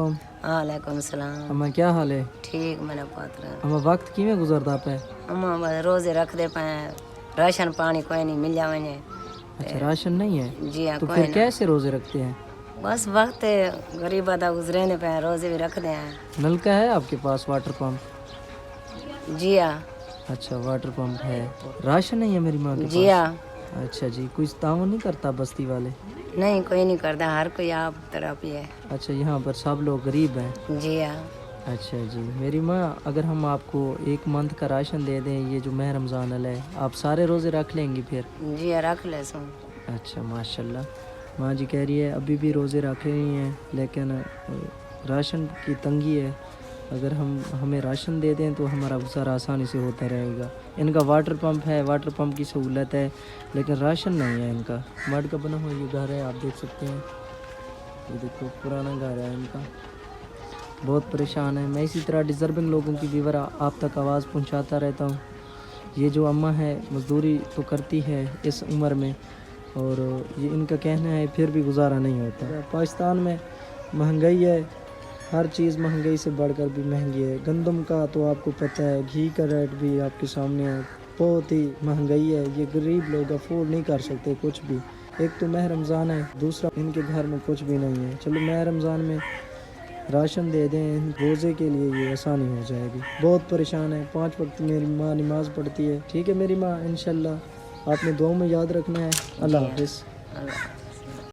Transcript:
वालेकुम सलाम। अम्मा क्या हाल है? ठीक मैंने पात्र अम्मा वक्त किमें गुजरता पे? अम्मा बस रोजे रख दे पाए, राशन पानी कोई नहीं मिल जावे। अच्छा राशन नहीं है जी हाँ तो कोई फिर ना, कैसे रोजे रखते हैं? बस वक्त गरीब आदा गुजरे ने पे रोजे भी रख दे हैं। नलका है आपके पास, वाटर पंप? जी हाँ। अच्छा वाटर पंप है, राशन नहीं है मेरी माँ के जी पास? हाँ। अच्छा जी, कुछ ताउन नहीं करता बस्ती वाले? नहीं कोई नहीं करता, हर कोई आप तरफ ही है। अच्छा यहाँ पर सब लोग गरीब हैं? जी हाँ। अच्छा जी मेरी माँ, अगर हम आपको एक मंथ का राशन दे दें, ये जो माह रमज़ान है, आप सारे रोज़े रख लेंगी फिर? जी हाँ रख ले सुन। अच्छा माशाल्लाह। माँ जी कह रही है अभी भी रोज़े रख रही हैं, लेकिन राशन की तंगी है। अगर हमें राशन दे दें तो हमारा गुजारा आसानी से होता रहेगा। इनका वाटर पंप है, वाटर पंप की सहूलत है, लेकिन राशन नहीं है इनका। मड का बना हुआ ये घर है, आप देख सकते हैं। ये देखो पुराना घर है इनका, बहुत परेशान है। मैं इसी तरह डिज़र्विंग लोगों की भी आप तक आवाज़ पहुंचाता रहता हूं। ये जो अम्मा है मज़दूरी तो करती है इस उम्र में, और ये इनका कहना है फिर भी गुजारा नहीं होता। पाकिस्तान में महंगाई है, हर चीज़ महंगाई से बढ़कर भी महंगी है। गंदम का तो आपको पता है, घी का रेट भी आपके सामने है, बहुत ही महंगाई है। ये गरीब लोग अफोर्ड नहीं कर सकते कुछ भी। एक तो माह रमज़ान है, दूसरा इनके घर में कुछ भी नहीं है। चलो माह रमज़ान में राशन दे दें, रोज़े के लिए ये आसानी हो जाएगी। बहुत परेशान है, 5 वक्त मेरी माँ नमाज़ पढ़ती है। ठीक है मेरी माँ, इंशाल्लाह आपने दुआ में याद रखना है। अल्लाह हाफ़िज़।